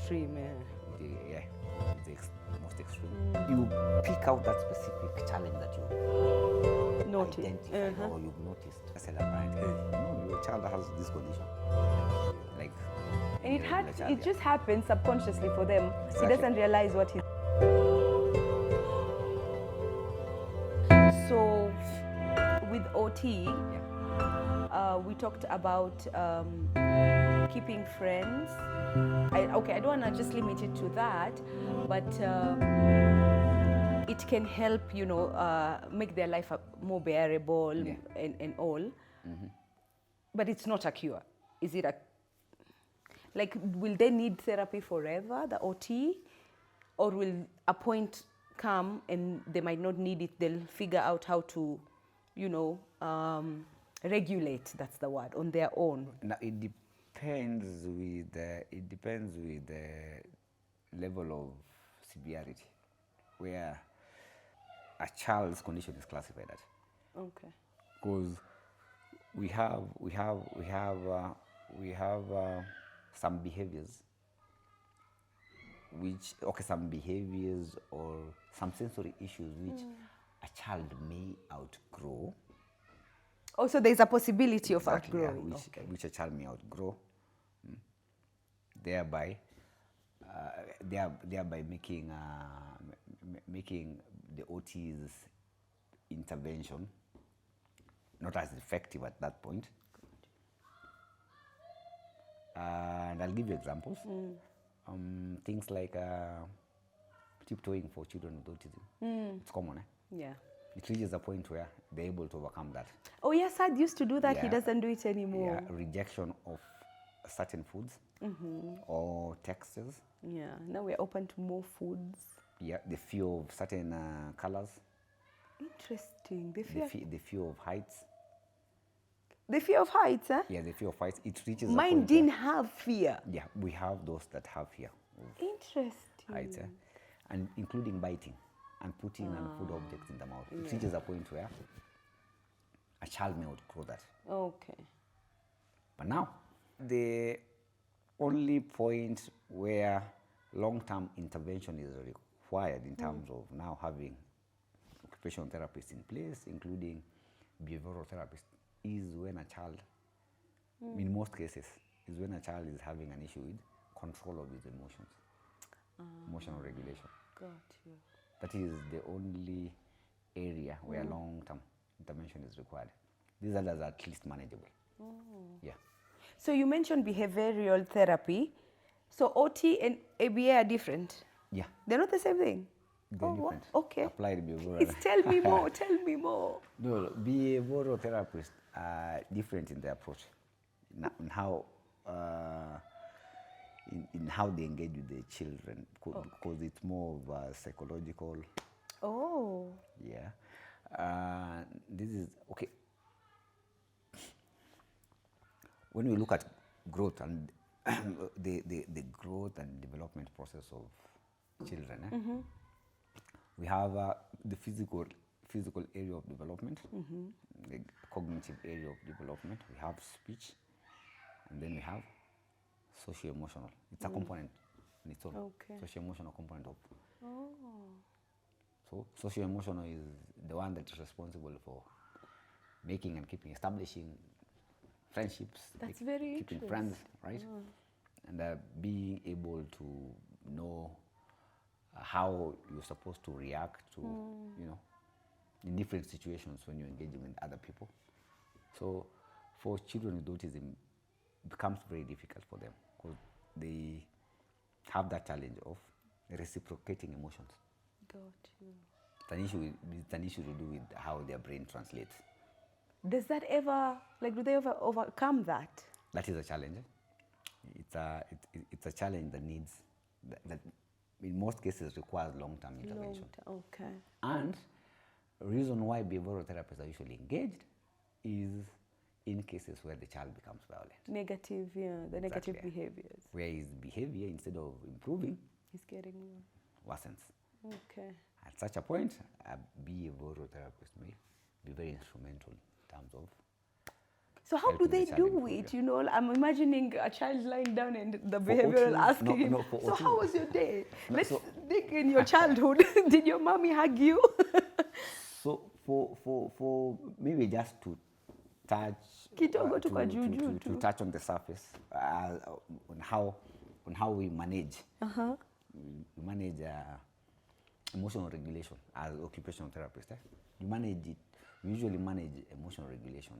extreme, yeah. It's the most extreme. You pick out that specific challenge that you Noted. identified or you've noticed. I said, parent, hey, your child has this condition. Like, And irregular child, it just happens subconsciously for them. Exactly. He doesn't realize what he's... So, with OT, we talked about keeping friends. I don't want to just limit it to that, but it can help, make their life more bearable and all. But it's not a cure. Is it will they need therapy forever, the OT? Or will a point come and they might not need it, they'll figure out how to, regulate, that's the word, on their own? Now, it depends with the level of severity, where a child's condition is classified at. Okay. Because we have some behaviors or some sensory issues which a child may outgrow. Also, there's a possibility of Exactly, outgrowing. which a child may outgrow, thereby making the OT's intervention not as effective at that point. And I'll give you examples. Things like tiptoeing for children with autism. It's common, Yeah. It reaches a point where they're able to overcome that. Oh, yes, Saad used to do that. He Yeah. doesn't do it anymore. Yeah, rejection of certain foods or textures. Yeah, now we're open to more foods. Yeah, the fear of certain colors. Interesting. The fear of heights. The fear of heights, eh? Yeah, the fear of heights. It reaches Mine a point didn't have fear. Yeah, we have those that have fear of Interesting. heights, and including biting and putting food objects in the mouth. It reaches a point where a child may outgrow that. Okay. But now, the only point where long-term intervention is required in terms of now having occupational therapists in place, including behavioral therapists, is when a child, in most cases, is when a child is having an issue with control of his emotions, emotional regulation. Got you. That is the only area where long-term intervention is required. These others are at least manageable. Yeah. So you mentioned behavioral therapy. So OT and ABA are different? Yeah. They're not the same thing? They're different. Okay. Applied behavioral. Please tell me more, tell me more. No, behavioral therapists are different in their approach, in how they engage with the children, because it's more of a psychological. Oh. Yeah. This is okay. When we look at growth and the growth and development process of children, we have the physical area of development, the cognitive area of development. We have speech, and then we have socio-emotional. It's a component in its own. Okay. Socio-emotional component of. Oh. So socio-emotional is the one that is responsible for making and establishing friendships. That's very keeping friends, right? And being able to know how you're supposed to react to, in different situations when you're engaging with other people. So for children with autism, it becomes very difficult for them because they have that challenge of reciprocating emotions. Got you. It's an issue to do with how their brain translates. Does that ever, do they ever overcome that? That is a challenge. It's a challenge that needs, that in most cases requires long-term intervention. Okay. And the reason why behavioral therapists are usually engaged is in cases where the child becomes violent. Negative, the negative behaviors. Where his behavior, instead of improving, is getting worsens. Okay. At such a point, a behavioral therapist may be very instrumental in terms of So how do helping the they child do improve, it? yeah. You know, I'm imagining a child lying down and the For behavioral autism- asking him, no, for so how autism- was your day? No, Let's so- dig in your childhood. Did your mommy hug you? So for maybe just to touch Kidogo tu kwa juju to tu. touch on the surface on how we manage we manage emotional regulation as occupational therapist. You manage it. We usually manage emotional regulation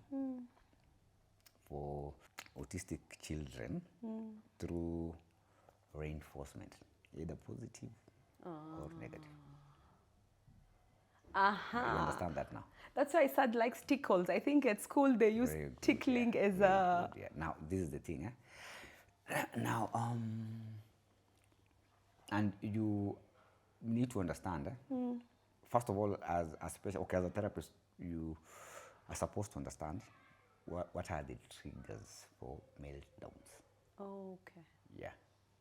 for autistic children through reinforcement, either positive or negative. You understand that now? That's why Saad likes tickles. I think at school they use Very good, tickling yeah, as very a... good, yeah. Now this is the thing. Now and you need to understand. First of all, as a therapist, you are supposed to understand what are the triggers for meltdowns. Oh, okay. Yeah,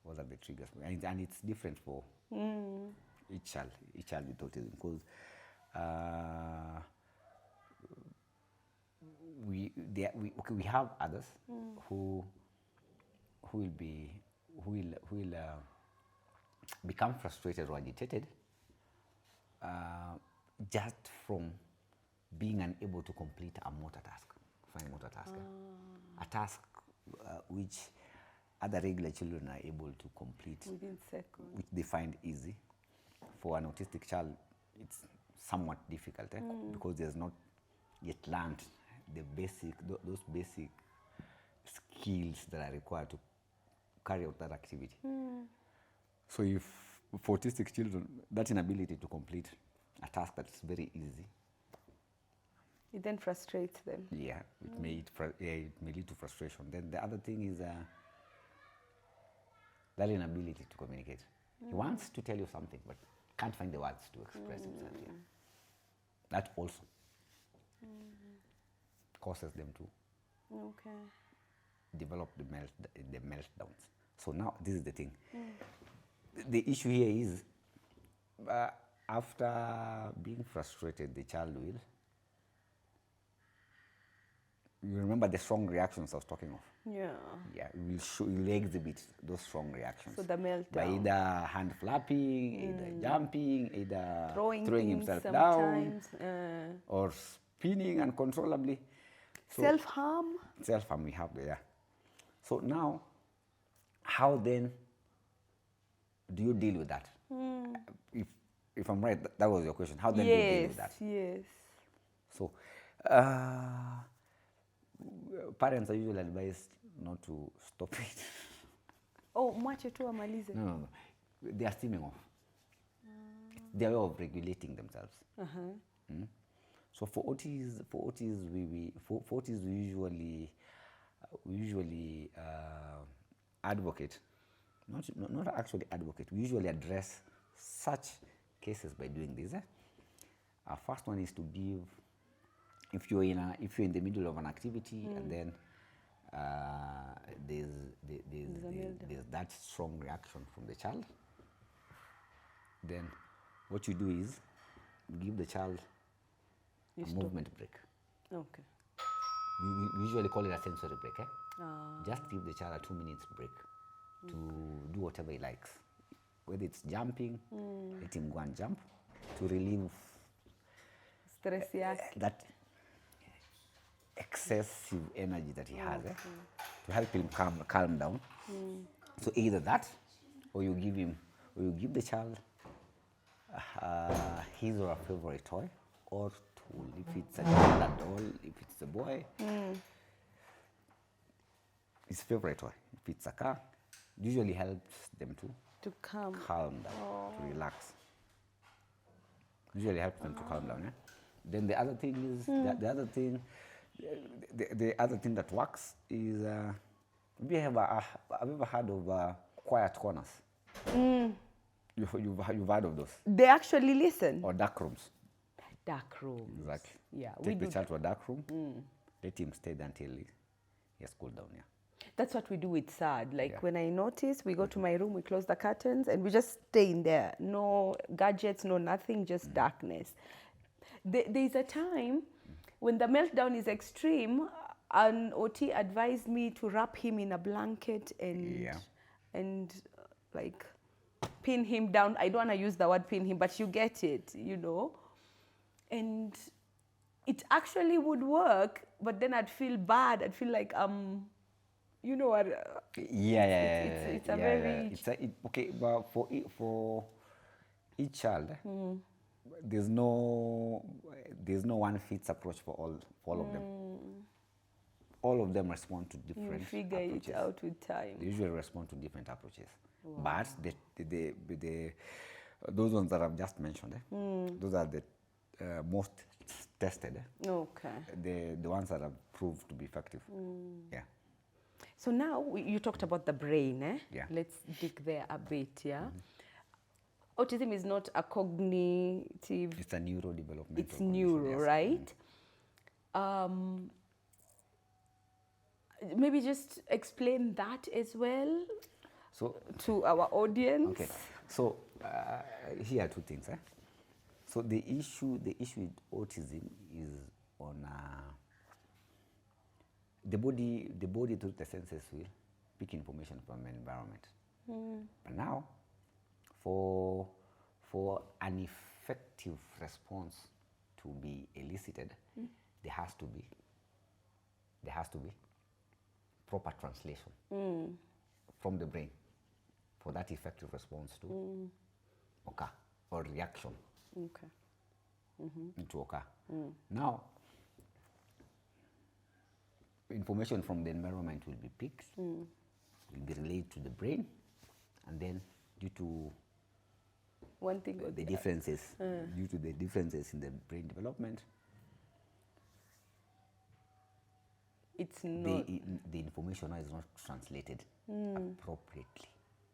what are the triggers? And it's different for each child with autism, because we have others who will become frustrated or agitated just from being unable to complete a motor task, fine motor task, a task which other regular children are able to complete Within seconds. which they find easy. For an autistic child, it's somewhat difficult because there's not yet learned the those basic skills that are required to carry out that activity. So if for autistic children, that inability to complete a task that's very easy, It then frustrates them. yeah, it may lead to frustration. Then the other thing is that inability to communicate. He wants to tell you something, but can't find the words to express himself. Yeah. That also causes them to Okay. develop the meltdowns. So now this is the thing. The issue here is after being frustrated, the child will. You remember the strong reactions I was talking of? Yeah. Yeah, you will exhibit those strong reactions. So the meltdown. By either hand flapping, either jumping, either Throwing throwing things himself down, sometimes. or spinning uncontrollably. So Self-harm. self-harm we have there. So now, how then do you deal with that? If I'm right, that was your question. How then do you deal with that? Yes. So, parents are usually advised not to stop it. Oh, mwache tu amalize. No. They are steaming off. They are way of regulating themselves. So for autism, we usually advocate, not actually advocate. We usually address such cases by doing this. Our first one is to give, if you're in the middle of an activity and then there's that strong reaction from the child, then what you do is you give the child a movement break. Okay. We usually call it a sensory break. Just give the child a 2 minutes break to do whatever he likes. Whether it's jumping, let him go and jump to relieve Stress yake. that excessive energy that he has, to help him calm down. So either that, or you give the child his or her favorite toy or tool. If it's a girl, a doll. If it's a boy, his favorite toy. If it's a car, usually helps them to calm down, to relax. Usually helps them to calm down. Then the other thing is the other thing that works is have you ever heard of quiet corners? You've heard of those? They actually listen. Or dark rooms. Dark rooms. Exactly. Yeah, Take the child to a dark room. Let him stay there until he has cooled down. Yeah. That's what we do with Saad. Like when I notice, we go to my room, we close the curtains, and we just stay in there. No gadgets, no nothing, just darkness. There's a time when the meltdown is extreme, an OT advised me to wrap him in a blanket and like pin him down. I don't want to use the word pin him, but you get it, you know. And it actually would work, but then I'd feel bad. I'd feel like you know what? It's a very okay. But for each child, there's no one fits approach for all of them. All of them respond to different approaches. You figure it out with time. They usually respond to different approaches. Wow. But those ones that I've just mentioned, those are the most tested. Okay. The ones that have proved to be effective. Yeah. So now you talked about the brain, eh? Yeah. Let's dig there a bit, yeah? Autism is not a cognitive... It's a neurodevelopmental It's neuro, yes. right? Maybe just explain that as well to our audience. Okay. So here are two things. So the issue with autism is on the body through the senses will pick information from the environment. But now, for an effective response to be elicited, there has to be proper translation from the brain for that effective response to occur, or reaction to occur. Now, information from the environment will be picked, will be relayed to the brain, and then due to the differences in the brain development, it's not the information is not translated appropriately.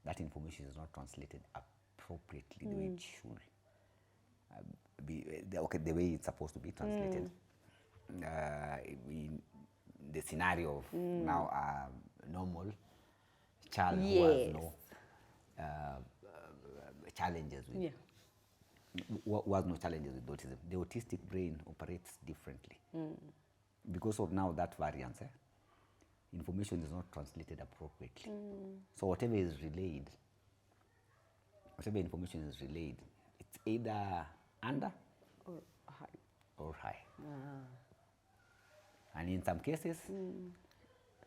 That information is not translated appropriately the way it should be. The way it's supposed to be translated. In the scenario of now a normal child who has no challenges with who has no challenges with autism, the autistic brain operates differently. Because of now that variance, information is not translated appropriately. So whatever information is relayed, it's either under or high. And in some cases,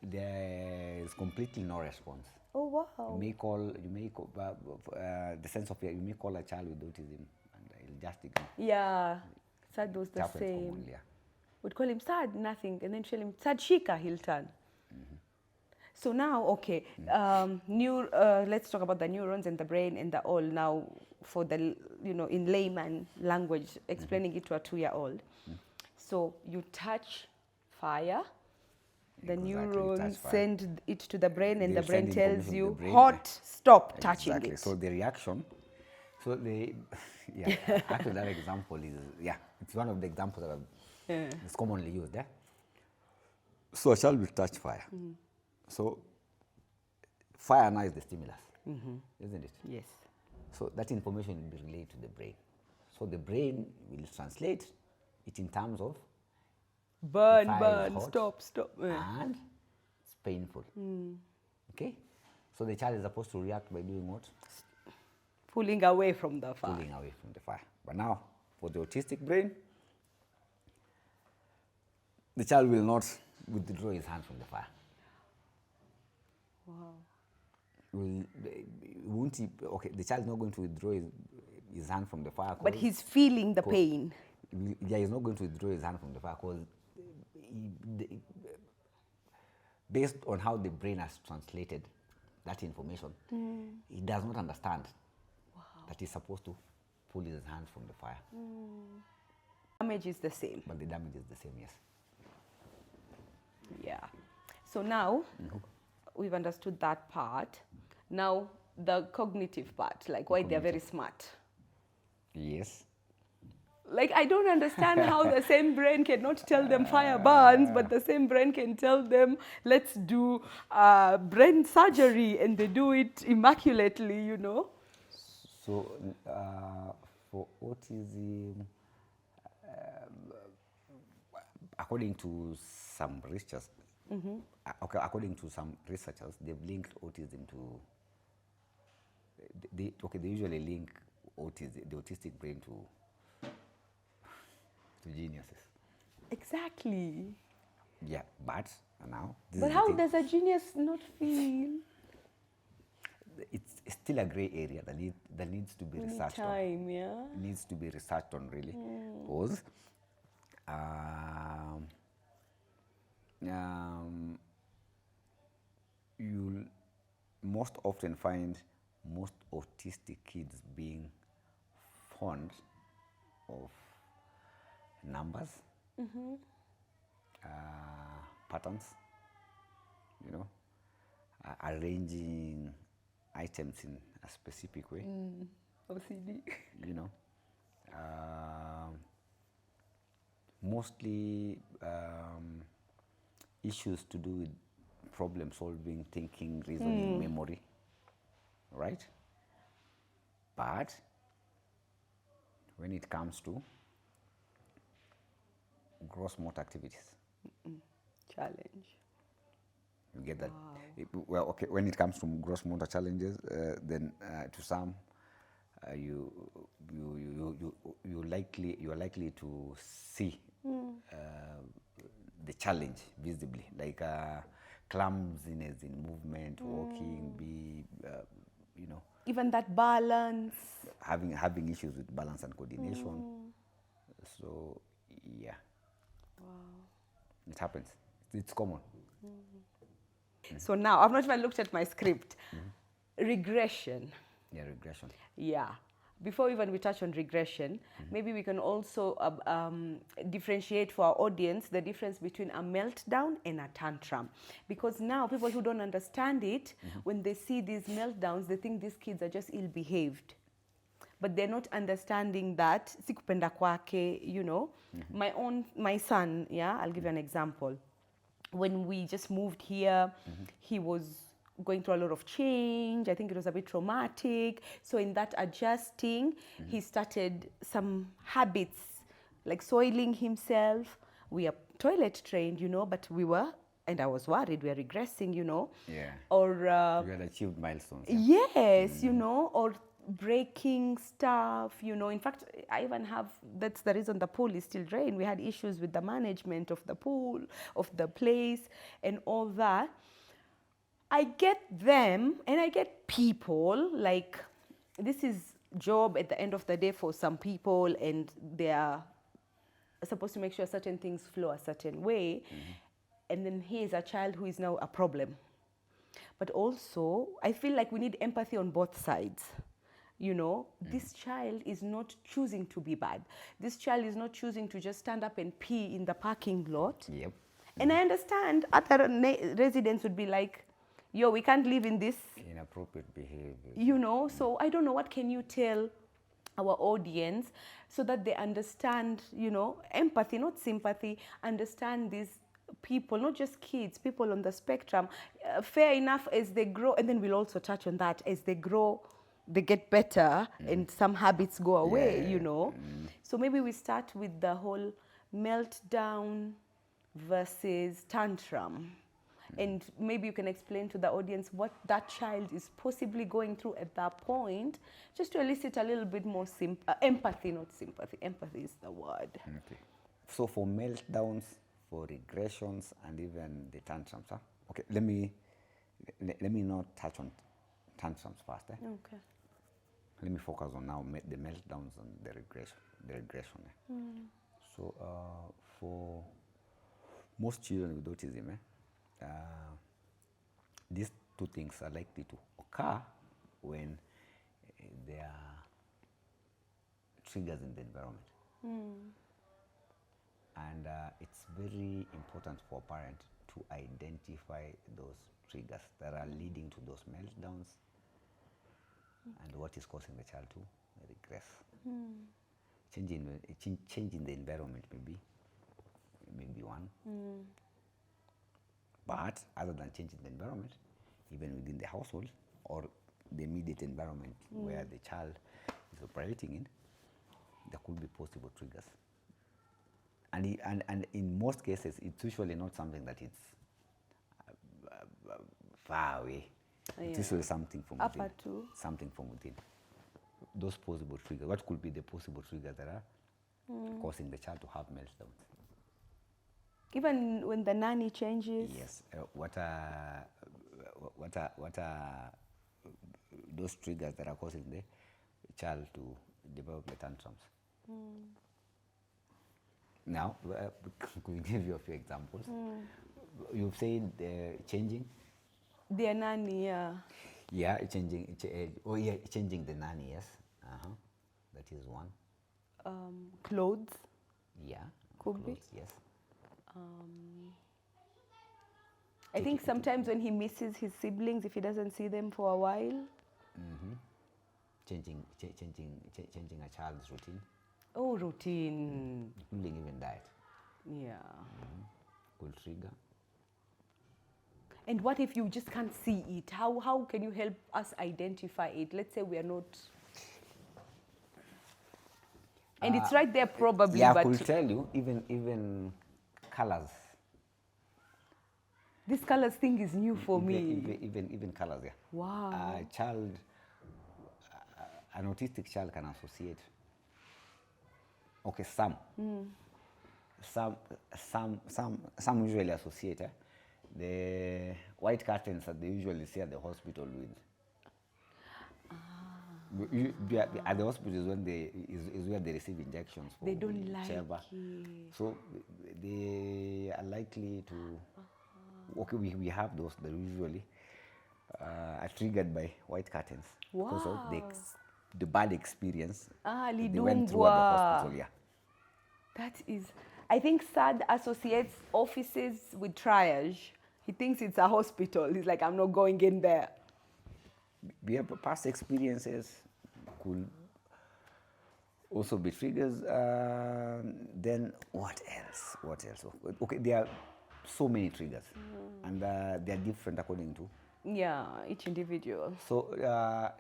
there is completely no response. Oh wow! You may call the sense of you may call a child with autism, and he'll just ignore. Yeah, Saad was the same. Commonly, yeah. We'd call him Saad, nothing, and then tell him Saad Shika, he'll turn. So now, okay, let's talk about the neurons and the brain and the all now for the, in layman language, explaining it to a 2-year-old. So you touch fire, the neurons send it to the brain, and the brain tells you, hot, stop touching it. So the reaction, actually that example is, it's one of the examples that is commonly used. So a child will touch fire. So fire now is the stimulus, isn't it? Yes. So that information will be relayed to the brain. So the brain will translate it in terms of burn, stop. And it's painful. Okay? So the child is supposed to react by doing what? Pulling away from the fire. Pulling away from the fire. But now, for the autistic brain, the child will not withdraw his hand from the fire. Wow. The child is not going to withdraw his hand from the fire. But he's feeling the pain. Yeah, he's not going to withdraw his hand from the fire because based on how the brain has translated that information, he does not understand that he's supposed to pull his hand from the fire. Damage is the same. But the damage is the same, yes. Yeah. So now we've understood that part. Now the cognitive part, like why they're very smart. Yes. Like, I don't understand how the same brain cannot tell them fire burns, but the same brain can tell them, let's do brain surgery, and they do it immaculately, So, for autism, according to some research Okay, according to some researchers, they've linked autism to, they usually link autism, the autistic brain to geniuses. Exactly. Yeah, but now, this But is the how thing. does a genius not feel? It's still a gray area that needs to be We need researched on. time, yeah? Needs to be researched on, really, because um, you'll most often find most autistic kids being fond of numbers, patterns, you know, arranging items in a specific way, OCD. you know. Mostly issues to do with problem solving, thinking, reasoning, memory, right? But when it comes to gross motor activities, Challenge. you get that? Well, okay, when it comes to gross motor challenges, then to some, you are likely to see the challenge visibly, like clumsiness in movement, walking, you know, Even that balance. having issues with balance and coordination. So yeah, it happens. It's common. So now, I've not even looked at my script. Regression. Yeah, regression. Yeah. Before even we touch on regression, maybe we can also differentiate for our audience the difference between a meltdown and a tantrum. Because now people who don't understand it, when they see these meltdowns, they think these kids are just ill-behaved. But they're not understanding that, sikupenda kwake, you know. My son, yeah, I'll give you an example. When we just moved here, he was going through a lot of change. I think it was a bit traumatic. So in that adjusting, he started some habits like soiling himself. We are toilet trained, you know, but we were, and I was worried, we are regressing, you know. Yeah. Or You had achieved milestones. yes, you know, or breaking stuff, you know. In fact, I even have, that's the reason the pool is still drained. We had issues with the management of the pool, of the place, and all that. I get them, and I get people, like, this is job at the end of the day for some people, and they are supposed to make sure certain things flow a certain way. And then he is a child who is now a problem. But also, I feel like we need empathy on both sides. You know, this child is not choosing to be bad. This child is not choosing to just stand up and pee in the parking lot. Yep. And I understand other residents would be like, yo, we can't live in this, Inappropriate behavior. you know. So I don't know, what can you tell our audience so that they understand, you know, empathy, not sympathy, understand these people, not just kids, people on the spectrum. Fair enough, as they grow, and then we'll also touch on that, as they grow, they get better and some habits go away, you know. So maybe we start with the whole meltdown versus tantrum. And maybe you can explain to the audience what that child is possibly going through at that point, just to elicit a little bit more empathy, not sympathy. Empathy is the word. Okay. So for meltdowns, for regressions, and even the tantrums, huh? Okay, let me not touch on tantrums first. Okay. Let me focus on now the meltdowns and the regression. So for most children with autism, these two things are likely to occur when there are triggers in the environment. And it's very important for a parent to identify those triggers that are leading to those meltdowns and what is causing the child to regress. Changing the environment may be one. But other than changing the environment, even within the household or the immediate environment where the child is operating in, there could be possible triggers. And in most cases, it's usually not something that it's far away. Yeah. It's usually something from Upper within. too. Something from within. Those possible triggers. What could be the possible triggers that are causing the child to have meltdowns? Even when the nanny changes. Yes. What are those triggers that are causing the child to develop the tantrums? Now, could we give you a few examples? You've said changing. Their nanny, yeah. Yeah, changing the nanny, yes. That is one. Clothes. Yeah. Could be. Clothes, yes. I think sometimes when he misses his siblings, if he doesn't see them for a while. Changing a child's routine. Oh, routine. Including even diet. Yeah. Could trigger. And what if you just can't see it? How can you help us identify it? Let's say we are not... And it's right there probably, Yeah, but... I could tell you, even colors. This colors thing is new for me. Even colors, yeah. Wow. An autistic child can associate. Okay, some usually associate the white curtains that they usually see at the hospital with. At the hospital is where they receive injections for They don't like whichever. it. So they are likely to. Okay, we have those that usually are triggered by white curtains because of the bad experience they went through at the hospital. Yeah. That is, I think Saad associates offices with triage. He thinks it's a hospital. He's like, I'm not going in there. Yeah, but past experiences could also be triggers. Then what else? Okay, there are so many triggers, and they are different according to. Yeah, each individual. So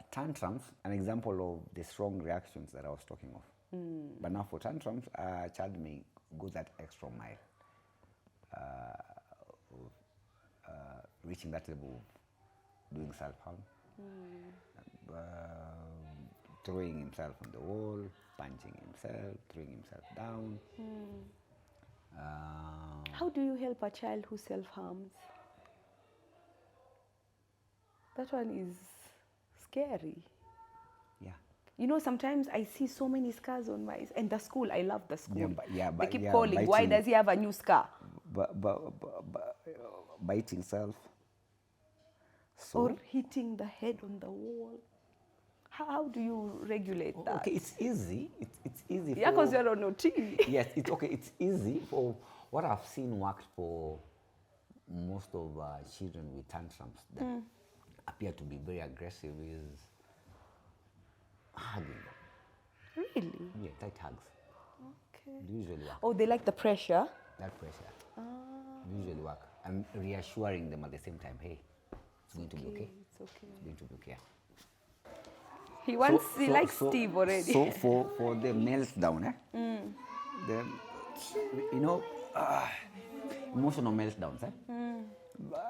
tantrums, an example of the strong reactions that I was talking of. But now for tantrums, a child may go that extra mile, reaching that level of doing self-harm, throwing himself on the wall, punching himself, throwing himself down. How do you help a child who self-harms? That one is scary. Yeah. You know, sometimes I see so many scars on my... And the school, I love the school. They keep yeah, calling, why does he have a new scar? Biting self. So, Or hitting the head on the wall. How do you regulate that? Okay, it's easy. It's easy. Yeah, because you're on OT. Yes, it's okay. It's easy for what I've seen worked for most of children with tantrums that appear to be very aggressive is hugging them. Really? Yeah, tight hugs. Okay. They usually work. Oh, they like the pressure? That pressure. Usually work. And reassuring them at the same time, hey, it's going to be okay. It's okay. It's going to be okay. He likes Steve already. So for the meltdown, emotional meltdowns,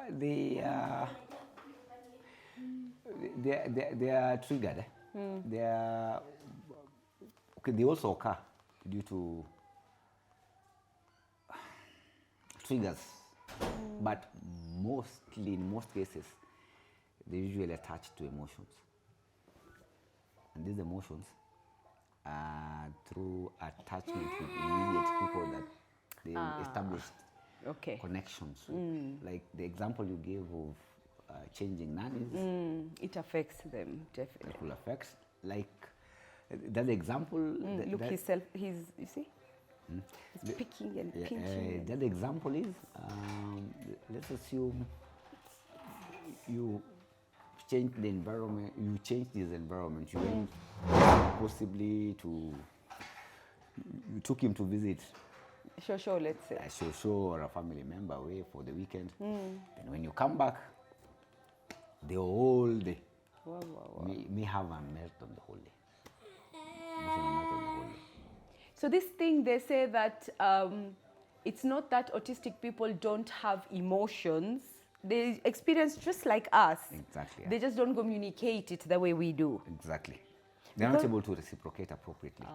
they are triggered. They are okay. They also occur due to triggers, but in most cases, they usually attach to emotions. And these emotions are through attachment with immediate people that they established connections with. Like the example you gave of changing nannies. It affects them, definitely. It will affect. Like that example. Look, you see? He's picking and pinching. That example is, let's assume you change the environment, you change this environment, you went possibly you took him to visit Shosho, let's say. a Shosho or a family member away for the weekend. And when you come back, the whole day, may have a meltdown the whole day. Emotional meltdown the whole day. So this thing, they say that it's not that autistic people don't have emotions. they experience just like us. Exactly. Yeah. They just don't communicate it the way we do. Exactly. They're not able to reciprocate appropriately.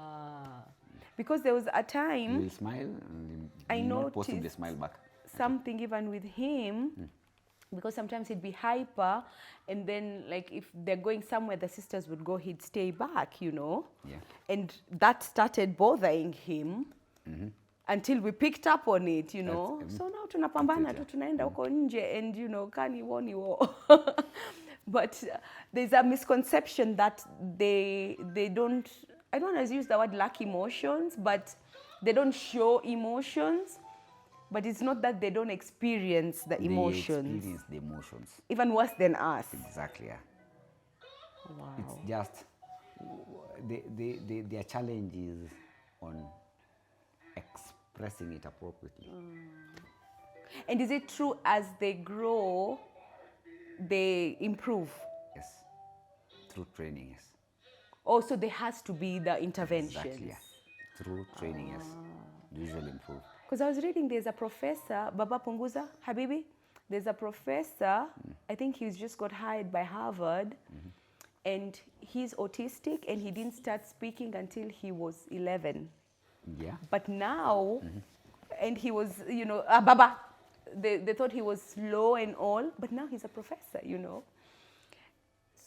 Because there was a time You will smile and I you will not possibly noticed smile back. something even with him, because sometimes he'd be hyper, and then like if they're going somewhere the sisters would go, he'd stay back, you know. Yeah. And that started bothering him until we picked up on it, you know. So now tunapambana tu tunaenda huko nje, and you know, kani woni wo. But there's a misconception that they don't, I don't want to use the word lack emotions, but they don't show emotions. But it's not that they don't experience the emotions. They experience the emotions. Even worse than us. Exactly, yeah. Wow. It's just, their challenge is on expressing it appropriately. And is it true as they grow, they improve? Yes. Through training, yes. Also, there has to be the intervention. Exactly, yeah. Through training, yes. They usually improve. Because I was reading, there's a professor, Baba Punguza, Habibi. There's a professor, I think he's just got hired by Harvard, and he's autistic, and he didn't start speaking until he was 11. Yeah. But now, and he was, you know, Baba, they thought he was slow and all, but now he's a professor, you know.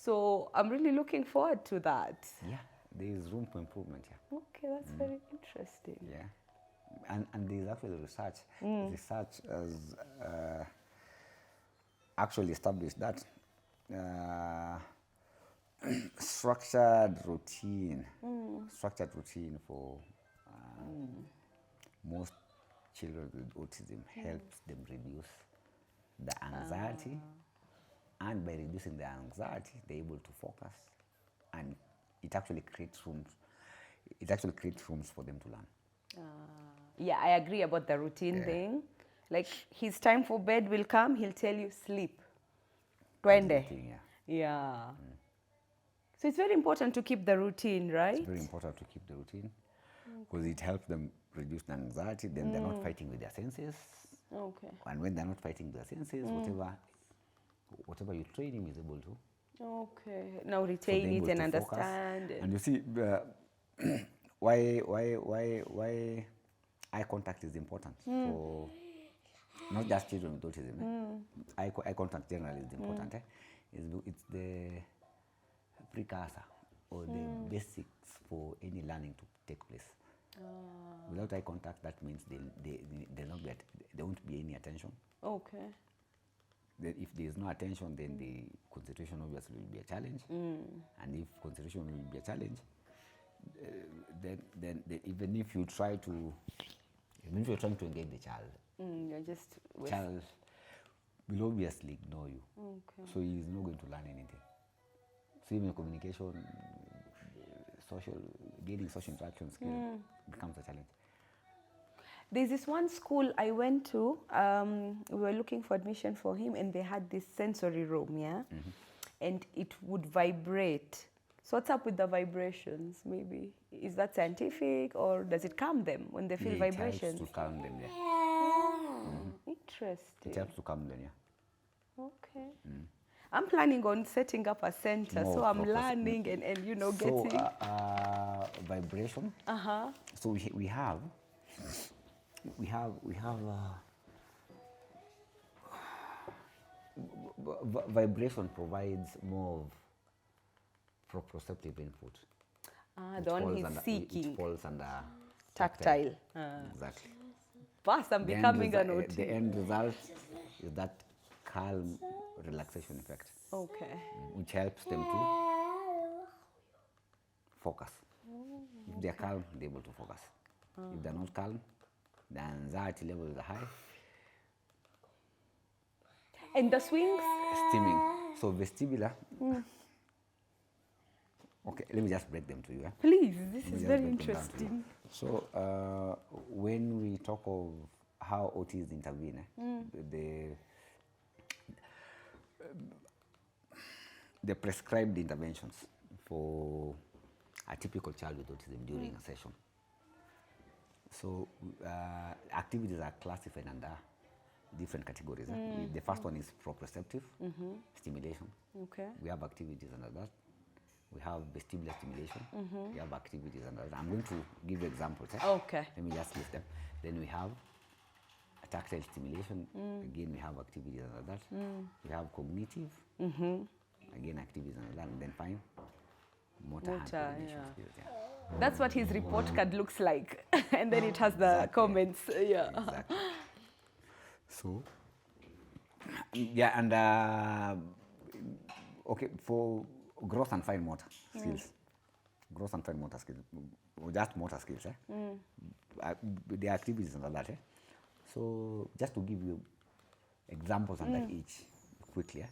So I'm really looking forward to that. Yeah, there is room for improvement, yeah. Okay, that's very interesting. Yeah. And there's actually research. Research has actually established that structured routine for most children with autism helps them reduce the anxiety, and by reducing the anxiety, they're able to focus, and it actually creates rooms for them to learn. Yeah, I agree about the routine thing. Like, his time for bed will come, he'll tell you, sleep. Twende. Yeah. So it's very important to keep the routine, right? It's very important to keep the routine because it helps them reduce the anxiety. Then they're not fighting with their senses. Okay. And when they're not fighting with their senses, whatever you train him is able to. Okay. Now retain it and understand. And you see, why eye contact is important for not just children with autism. Eye contact generally is important. It's the precursor or the basics for any learning to take place. Without eye contact, that means there won't be any attention. Okay. Then if there is no attention, then the concentration obviously will be a challenge. And if concentration will be a challenge, then even if you're trying to engage the child, child will obviously ignore you. Okay. So he is not going to learn anything. So even communication, gaining social interaction skill becomes a challenge. There's this one school I went to, we were looking for admission for him, and they had this sensory room, and it would vibrate. So what's up with the vibrations, maybe? Is that scientific, or does it calm them when they feel vibrations? It helps to calm them, yeah. Interesting. It helps to calm them, yeah. Okay. I'm planning on setting up a center, so I'm learning and you know, getting... So, vibration. So we have vibration provides more of proprioceptive input. The one he's seeking. It falls under tactile. Exactly. Plus, I'm becoming an autistic. The end result is that calm relaxation effect. Okay. Which helps them to focus. If they're calm, they're able to focus. If they're not calm, the anxiety level is high. And the swings? Stimming. So vestibular. Okay, let me just break them to you. Please, this is very interesting. So when we talk of how autism intervene, the prescribed interventions for a typical child with autism during a session. So activities are classified under different categories. The first one is proprioceptive stimulation. Okay. We have activities under that. We have vestibular stimulation. We have activities under that. I'm going to give you examples. Okay. Let me just list them. Then we have tactile stimulation. Again, we have activities under that. We have cognitive. Again, activities under that. And then fine motor hand coordination skills. Yeah. That's what his report card looks like. And then it has the comments. Yeah. Exactly. So, yeah, and okay, for gross and fine motor skills, gross and fine motor skills, or just motor skills, the activities and all that. So, just to give you examples on that each quickly.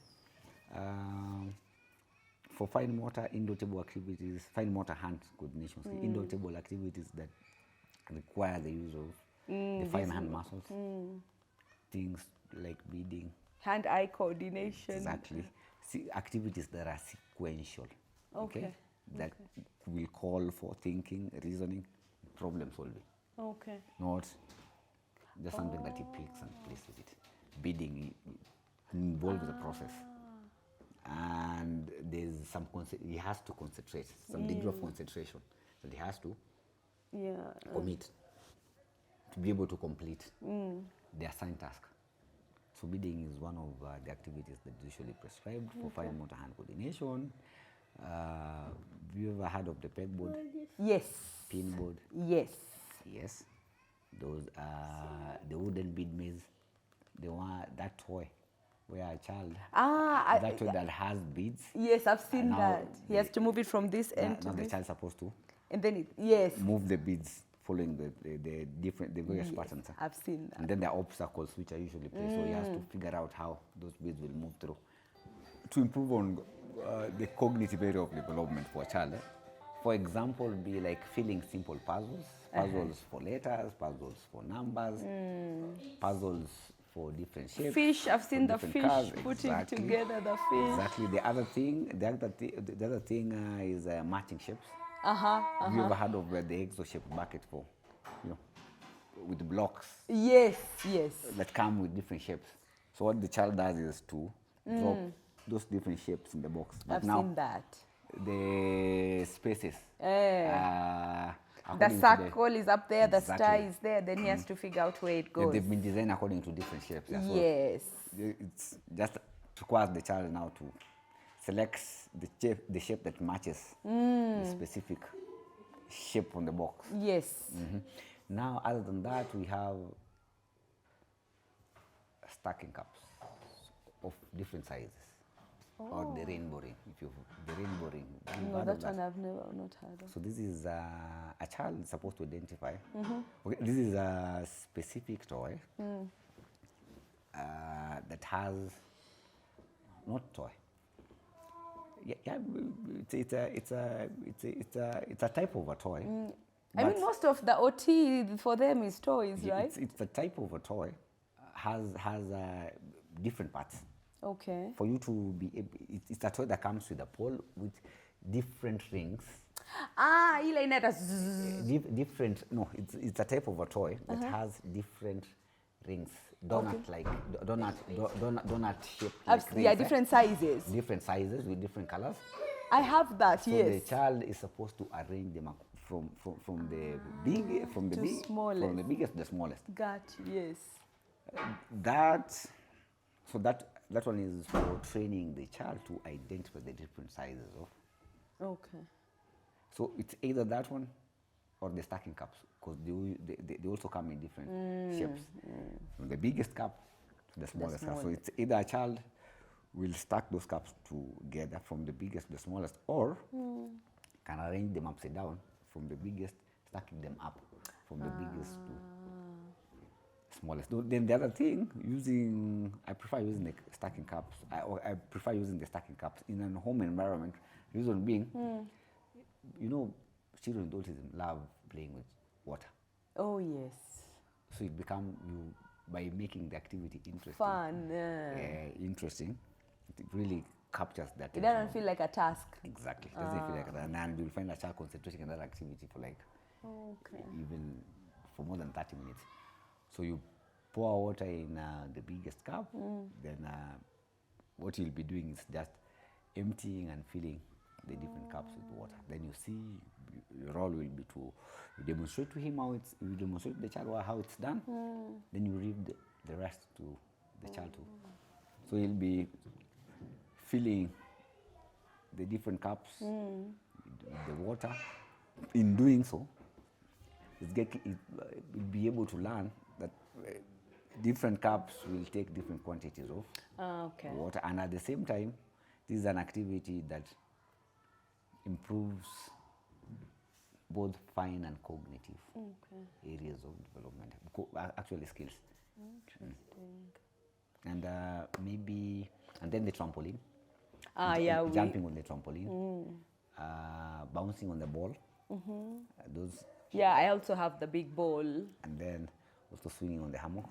For fine motor, indoor-table activities, fine motor hand coordination, indoor-table activities that require the use of the fine hand muscles, things like breathing. Hand-eye coordination. Exactly. See, activities that are sequential. Okay. That will call for thinking, reasoning, problem solving. Okay. Not just something that he picks and places it. Bidding involves the process. And there's some he has to concentrate, some degree of concentration that he has to commit to be able to complete the assigned task. So bidding is one of the activities that is usually prescribed for fine motor hand coordination. Have you ever heard of the pegboard? Yes. Pinboard? Yes. Yes. Those are the wooden bead maze. That toy where a child, that toy that has beads. Yes, I've seen that. He has to move it from this end to now this. the child's supposed to And then move the beads following the various patterns. I've seen that. And then there are obstacles which are usually placed, so he has to figure out how those beads will move through. To improve on the cognitive area of development for a child, for example, be like filling simple puzzles, puzzles for letters, puzzles for numbers, puzzles for different shapes. Fish, I've seen the fish cars. putting Exactly. together the fish. Exactly. The other thing is matching shapes. Have you ever heard of the exo-shaped bucket for, with blocks? Yes, yes. That come with different shapes. So what the child does is to drop those different shapes in the box. But I've now seen that. the spaces. The circle is up there, the star Exactly. is there, then he has to figure out where it goes. They've been designed according to different shapes. Yeah. So Yes. it's just requires the child now to select the shape that matches the specific shape on the box. Yes. Now, other than that, we have stacking cups of different sizes. Or the rainbow ring, the rainbow ring. No, that one I've not heard of. So this is a child is supposed to identify. Okay, this is a specific toy that has not toy. Yeah, it's a type of a toy. I mean, most of the OT for them is toys, right? It's a type of a toy, has different parts. Okay. For you to be able, it's a toy that comes with a pole with different rings. Ile inaita Different. No, it's a type of a toy that has different rings. Donut shaped. Like rings, yeah, different sizes. Different sizes with different colors. I have that. So yes. the child is supposed to arrange them from the biggest to the smallest. Got you, yes. That one is for training the child to identify the different sizes of. Okay. So it's either that one or the stacking cups, because they also come in different shapes. From the biggest cup to the smallest cup. So it's either a child will stack those cups together from the biggest to the smallest, or can arrange them upside down from the biggest, stacking them up from the biggest to smallest. Then the other thing, I prefer using the stacking cups. I prefer using the stacking cups in a home environment. Reason being, children with autism love playing with water. Oh yes. So it becomes by making the activity interesting. Fun. Interesting. It really captures that. It doesn't feel like a task. Exactly. It doesn't feel like that. And you'll find a child concentrating on that activity for even for more than 30 minutes. So you pour water in the biggest cup, then what you'll be doing is just emptying and filling the different cups with water. Then you see, your role will be to demonstrate to him how it's, you demonstrate to the child how it's done, then you read the rest to the child too. So he'll be filling the different cups with the water. In doing so, he'll be able to learn that different cups will take different quantities of water, and at the same time, this is an activity that improves both fine and cognitive areas of development, actually skills. Interesting. And maybe, and then the trampoline. Jumping on the trampoline, bouncing on the ball. Those. Yeah, I also have the big ball. And then also swinging on the hammock.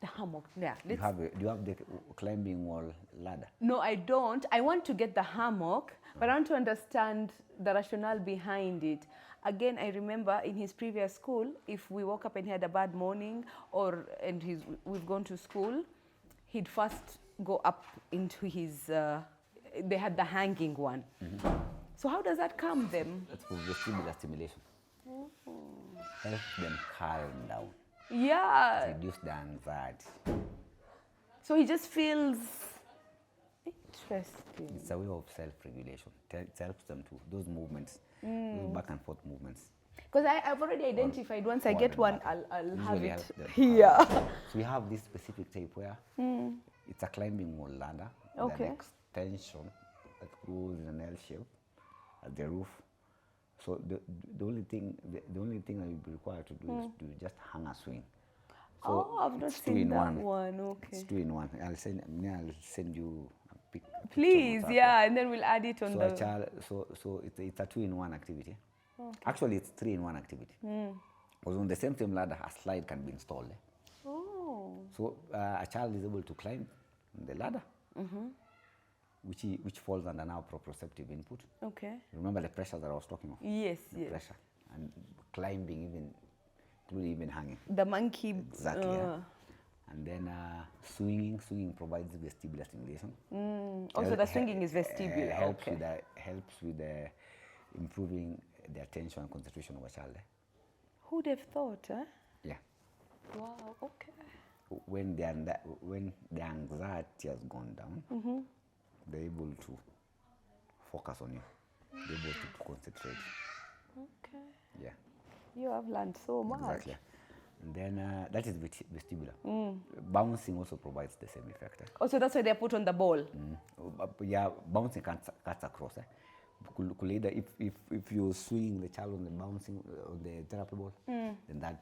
The hammock, yeah. Do you have the climbing wall ladder? No, I don't. I want to get the hammock, but I want to understand the rationale behind it. Again, I remember in his previous school, if we woke up and he had a bad morning, we've gone to school, he'd first go up into his, they had the hanging one. So how does that calm them? That's for vestibular stimulation. Help them calm down. Yeah. Reduce the anxiety. So he just feels interesting. It's a way of self-regulation. It helps them to, those movements, those back and forth movements. Because I've already identified, once I get one, I'll have it here. So we have this specific type where it's a climbing wall ladder with an extension that goes in an L shape at the roof. So the only thing that you'll be required to do is to just hang a swing. So I've not seen that one. Okay. It's 2 in 1. I'll send you a picture. Please, yeah, and then we'll add it on So it's a 2 in 1 activity. Okay. Actually, it's 3 in 1 activity. Because on the same ladder, a slide can be installed. So a child is able to climb the ladder, which falls under now proprioceptive input. Okay. Remember the pressure that I was talking of? Yes, pressure. And climbing, including even hanging. The monkey. Exactly. Yeah. And then swinging provides vestibular stimulation. Also, the swinging is vestibular. Helps with improving the attention and concentration of a child. Who'd have thought, huh? Yeah. Wow, okay. When the anxiety has gone down, they're able to focus on you. They're able to concentrate. Okay. Yeah. You have learned so much. Exactly. And then that is vestibular. Bouncing also provides the same effect. Also, that's why they're put on the ball. Yeah, bouncing cuts across. Either if you're swinging the child on the bouncing on the therapy ball, then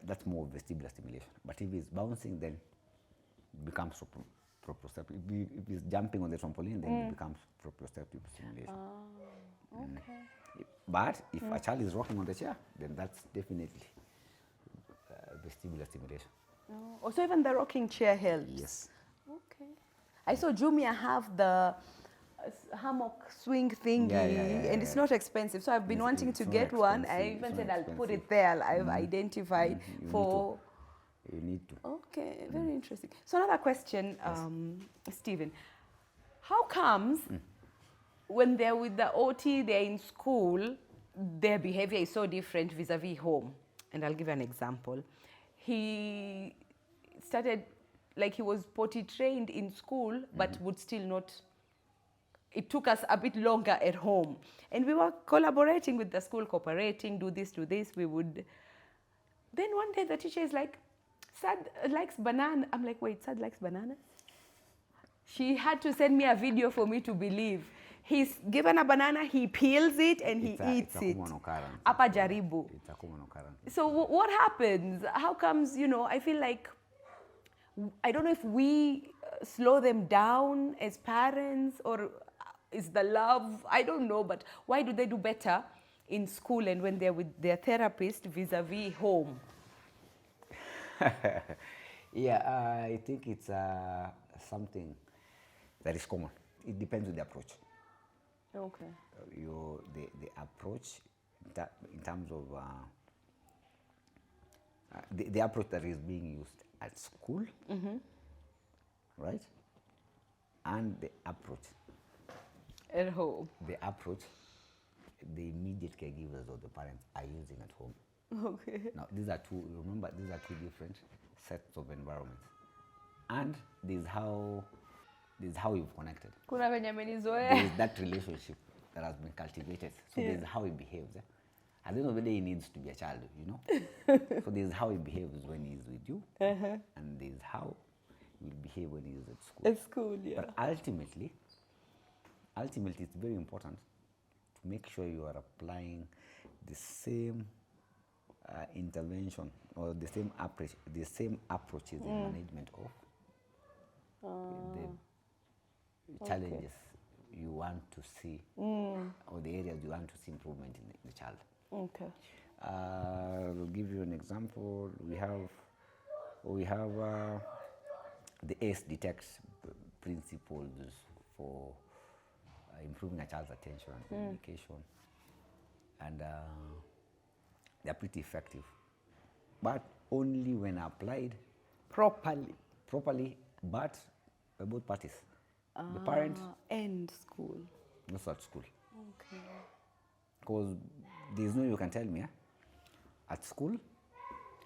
that's more vestibular stimulation. But if it's bouncing, then it becomes proprioceptive. If it's jumping on the trampoline, then it becomes proprioceptive stimulation. Okay. But if a child is rocking on the chair, then that's definitely vestibular stimulation. Also, even the rocking chair helps. Yes. Okay. I saw Jumia have the hammock swing thingy, and it's not expensive. So I've been wanting to get one. I even said I'll put it there. I've identified for. You need to. Okay, very interesting. So another question, Stephen. How comes when they're with the OT, they're in school, their behavior is so different vis-a-vis home? And I'll give you an example. He started, like he was potty trained in school, but would still not. It took us a bit longer at home. And we were collaborating with the school, cooperating, do this. We would. Then one day the teacher is like, Saad likes banana. I'm like, wait, Saad likes bananas? She had to send me a video for me to believe. He's given a banana, he peels it and he eats it. Apa jaribu. It's a common occurrence. So what happens? How comes, I feel like, I don't know if we slow them down as parents, or is the love, I don't know, but why do they do better in school and when they're with their therapist vis-a-vis home? Yeah, I think it's something that is common. It depends on the approach. Okay. The approach in terms of the approach that is being used at school, right? And the approach At home. the immediate caregivers or the parents are using at home. Okay. Now, these are two different sets of environments. And this is how you've connected. Kuna venye amenizoea. There is that relationship that has been cultivated. So this is how he behaves. At the end of the day, he needs to be a child, you know. So this is how he behaves when he's with you, and this is how he will behave when he's at school. At school, yeah. But ultimately, it's very important to make sure you are applying the same intervention or the same approaches in management of the challenges you want to see or the areas you want to see improvement in the child. Okay. I'll give you an example. We have the ACE detect principles for improving a child's attention and communication, and they're pretty effective, but only when applied Properly. but by both parties, the parent And school. also at school. Okay. Because there's no you can tell me at school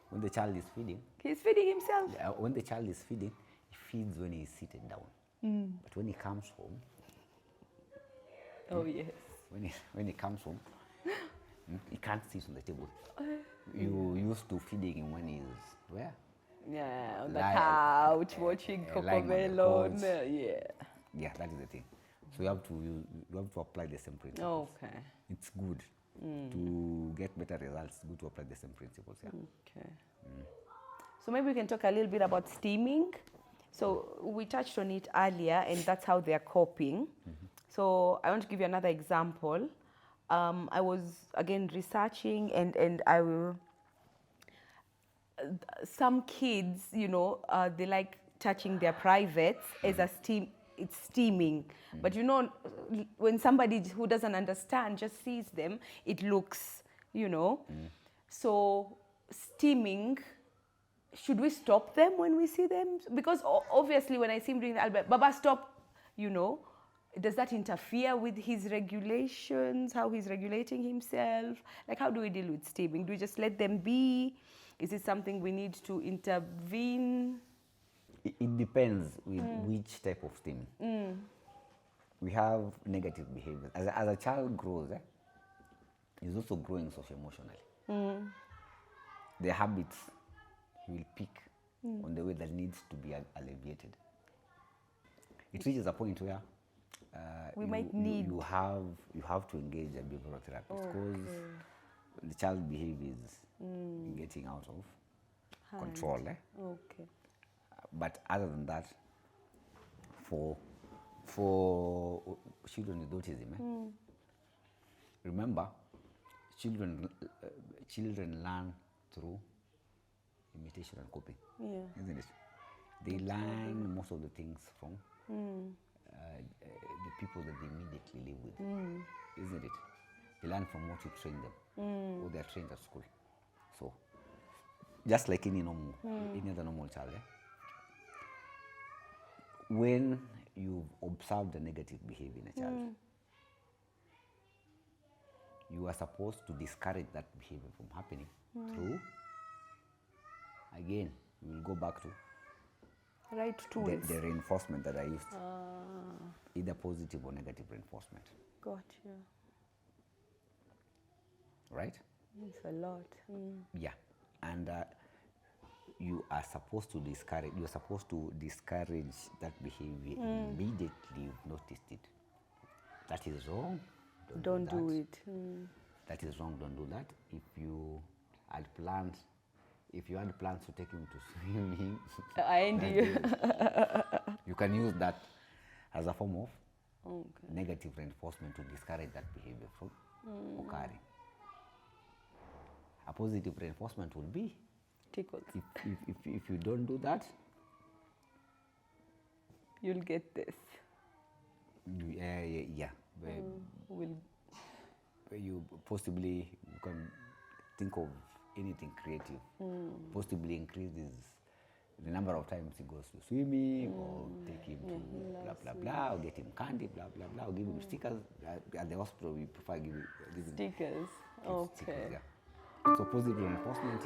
when the child is feeding. He's feeding himself. When the child is feeding, he feeds when he is seated down. But when he comes home, Oh, yes. when he comes home, he can't sit on the table. You used to feeding him when he's where? Yeah, on the Lying- couch, watching lying on the Cocomelon. couch. Yeah. Yeah, that is the thing. So you have to apply the same principles. Okay. It's good to get better results. It's good to apply the same principles. Yeah. Okay. So maybe we can talk a little bit about stimming. So we touched on it earlier, and that's how they're coping. So I want to give you another example. I was again researching, and I will. Some kids, you know, they like touching their privates as a steam. It's steaming, but you know, when somebody who doesn't understand just sees them, it looks, you know. So steaming, should we stop them when we see them? Because obviously, when I see him doing that, Baba, stop, you know. Does that interfere with his regulations, how he's regulating himself? Like, how do we deal with steaming? Do we just let them be? Is it something we need to intervene? It depends with which type of steaming. We have negative behaviors. As a child grows, he's also growing socio-emotionally. The habits he will pick on the way that needs to be alleviated. It reaches a point where you have to engage a behavioral therapist because the child behavior is getting out of control. Okay. But other than that, for children with autism, remember, children learn through imitation and copying, isn't it? They learn most of the things from the people that they immediately live with, isn't it? They learn from what you train them, or they are trained at school. So, just like any other normal child, when you've observed a negative behavior in a child, you are supposed to discourage that behavior from happening through, again, we will go back to Right tools. the reinforcement that I used, either positive or negative reinforcement. Gotcha. Right? It's a lot. Yeah, and you are supposed to discourage. You're supposed to discourage that behavior immediately you've noticed it. That is wrong. Don't do that. it. That is wrong. Don't do that. If you had plans to take him to swimming, you can use that as a form of negative reinforcement to discourage that behavior from occurring. A positive reinforcement will be Tickles. if you don't do that, You'll get this. yeah. Will You possibly can think of anything creative. Possibly increases the number of times he goes to swimming, or take him to blah blah blah, or get him candy, blah blah blah, or give him stickers. At the hospital, we prefer giving Stickers. kids Okay. stickers. Yeah. So positive reinforcement is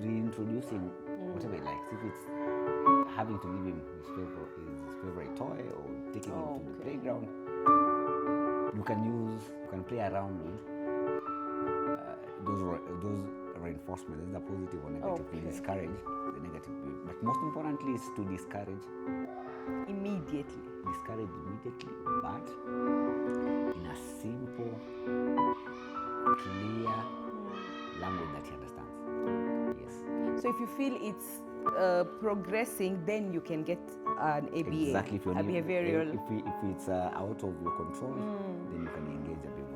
reintroducing whatever he likes. If it's having to give him his favorite toy, or taking him to the playground, you can play around with those reinforcements, either positive or negative, to discourage the negative behavior. But most importantly is to discourage Immediately. but in a simple, clear language that he understands. Yes. So if you feel it's progressing, then you can get an ABA, Exactly. a behavioral. If it's out of your control, then you can engage a behavioral